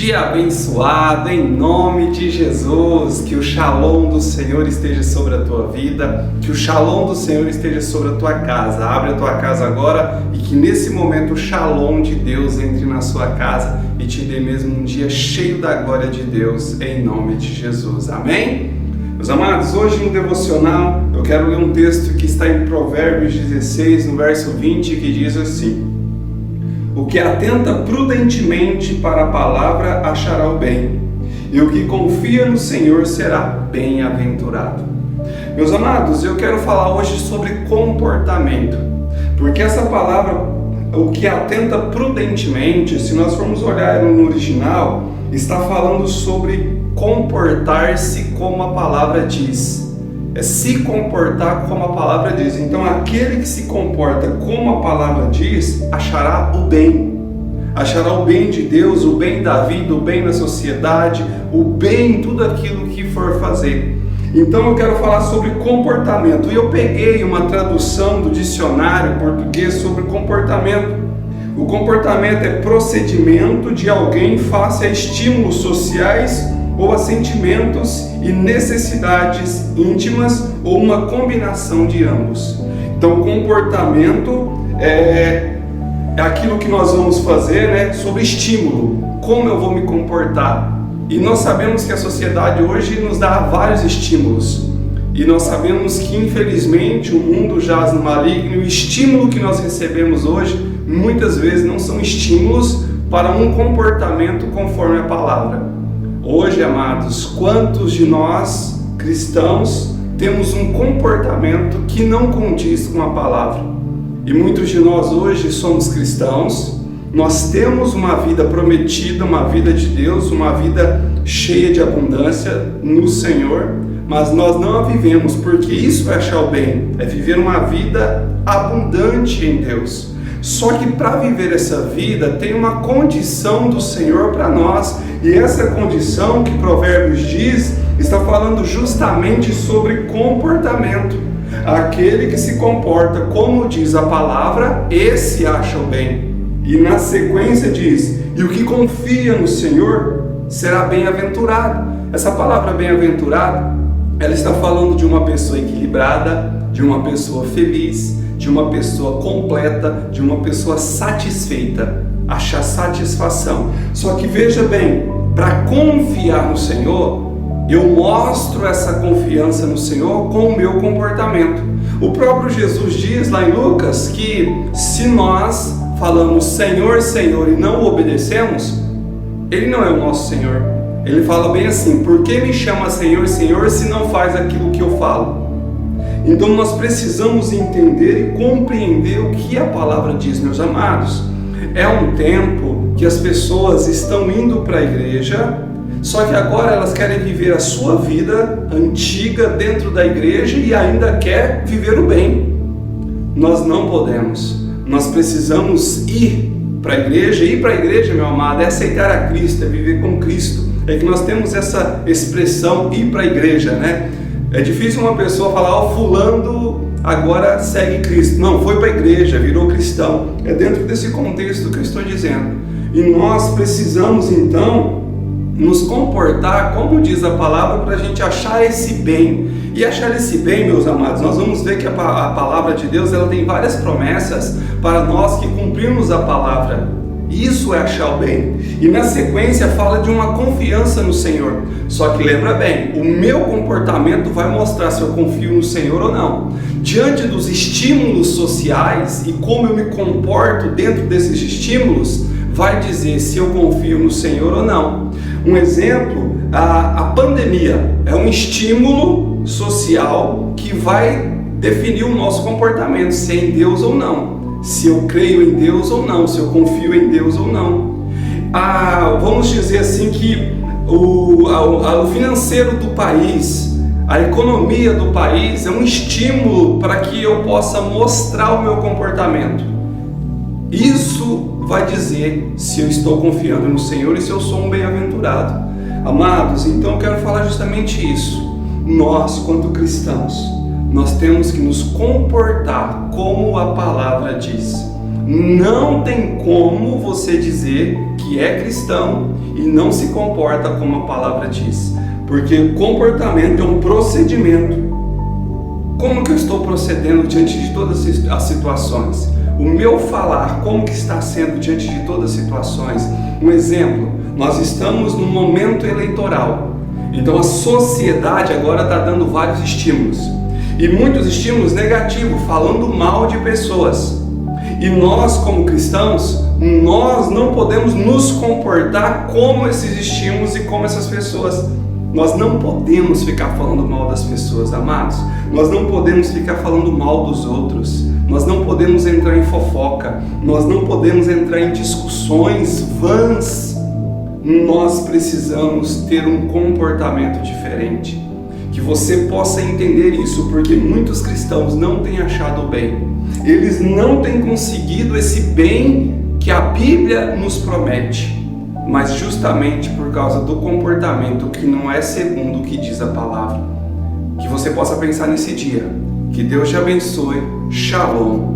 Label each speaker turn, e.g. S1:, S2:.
S1: Dia abençoado em nome de Jesus, que o Shalom do Senhor esteja sobre a tua vida, que o Shalom do Senhor esteja sobre a tua casa. Abre a tua casa agora e que nesse momento o Shalom de Deus entre na sua casa e te dê mesmo um dia cheio da glória de Deus em nome de Jesus. Amém? Meus amados, hoje no devocional eu quero ler um texto que está em Provérbios 16, no verso 20, que diz assim: o que atenta prudentemente para a palavra achará o bem, e o que confia no Senhor será bem-aventurado. Meus amados, eu quero falar hoje sobre comportamento, porque essa palavra, o que atenta prudentemente, se nós formos olhar no original, está falando sobre comportar-se como a palavra diz. É se comportar como a palavra diz. Então aquele que se comporta como a palavra diz, achará o bem. Achará o bem de Deus, o bem da vida, o bem da sociedade, o bem em tudo aquilo que for fazer. Então eu quero falar sobre comportamento. E eu peguei uma tradução do dicionário português sobre comportamento. O comportamento é procedimento de alguém face a estímulos sociais ou a sentimentos e necessidades íntimas ou uma combinação de ambos. Então, comportamento é aquilo que nós vamos fazer, né, sobre estímulo, como eu vou me comportar. E nós sabemos que a sociedade hoje nos dá vários estímulos. E nós sabemos que, infelizmente, o mundo jaz no maligno e o estímulo que nós recebemos hoje, muitas vezes, não são estímulos para um comportamento conforme a palavra. Hoje, amados, quantos de nós, cristãos, temos um comportamento que não condiz com a palavra? E muitos de nós hoje somos cristãos, nós temos uma vida prometida, uma vida de Deus, uma vida cheia de abundância no Senhor, mas nós não a vivemos, porque isso é achar o bem, é viver uma vida abundante em Deus. Só que para viver essa vida tem uma condição do Senhor para nós, e essa condição que Provérbios diz está falando justamente sobre comportamento. Aquele que se comporta como diz a palavra, esse acha o bem. E na sequência diz: e o que confia no Senhor será bem-aventurado. Essa palavra bem-aventurado, ela está falando de uma pessoa equilibrada, de uma pessoa feliz, de uma pessoa completa, de uma pessoa satisfeita, achar satisfação. Só que veja bem, para confiar no Senhor, eu mostro essa confiança no Senhor com o meu comportamento. O próprio Jesus diz lá em Lucas que se nós falamos Senhor, Senhor e não o obedecemos, Ele não é o nosso Senhor. Ele fala bem assim: por que me chama Senhor, Senhor se não faz aquilo que eu falo? Então nós precisamos entender e compreender o que a palavra diz, meus amados. É um tempo que as pessoas estão indo para a igreja, só que agora elas querem viver a sua vida antiga dentro da igreja e ainda quer viver o bem. Nós não podemos. Nós precisamos ir para a igreja. Ir para a igreja, meu amado, é aceitar a Cristo, é viver com Cristo. É que nós temos essa expressão, ir para a igreja, né? É difícil uma pessoa falar: ó, fulano agora segue Cristo. Não, foi para a igreja, virou cristão. É dentro desse contexto que eu estou dizendo. E nós precisamos então nos comportar como diz a palavra para a gente achar esse bem. E achar esse bem, meus amados, nós vamos ver que a palavra de Deus, ela tem várias promessas para nós que cumprimos a palavra. Isso é achar o bem. E na sequência fala de uma confiança no Senhor. Só que lembra bem, o meu comportamento vai mostrar se eu confio no Senhor ou não. Diante dos estímulos sociais e como eu me comporto dentro desses estímulos, vai dizer se eu confio no Senhor ou não. Um exemplo, a pandemia é um estímulo social que vai definir o nosso comportamento, se é em Deus ou não. Se eu creio em Deus ou não, se eu confio em Deus ou não. Vamos dizer assim que o financeiro do país, a economia do país é um estímulo para que eu possa mostrar o meu comportamento. Isso vai dizer se eu estou confiando no Senhor e se eu sou um bem-aventurado. Amados, então eu quero falar justamente isso. Nós, quanto cristãos, nós temos que nos comportar como a palavra diz. Não tem como você dizer que é cristão e não se comporta como a palavra diz. Porque comportamento é um procedimento. Como que eu estou procedendo diante de todas as situações? O meu falar, como que está sendo diante de todas as situações? Um exemplo, nós estamos num momento eleitoral. Então a sociedade agora está dando vários estímulos. E muitos estímulos negativos, falando mal de pessoas. E nós, como cristãos, nós não podemos nos comportar como esses estímulos e como essas pessoas. Nós não podemos ficar falando mal das pessoas, amados. Nós não podemos ficar falando mal dos outros. Nós não podemos entrar em fofoca. Nós não podemos entrar em discussões vãs. Nós precisamos ter um comportamento diferente. Que você possa entender isso, porque muitos cristãos não têm achado o bem. Eles não têm conseguido esse bem que a Bíblia nos promete. Mas justamente por causa do comportamento que não é segundo o que diz a palavra. Que você possa pensar nesse dia. Que Deus te abençoe. Shalom.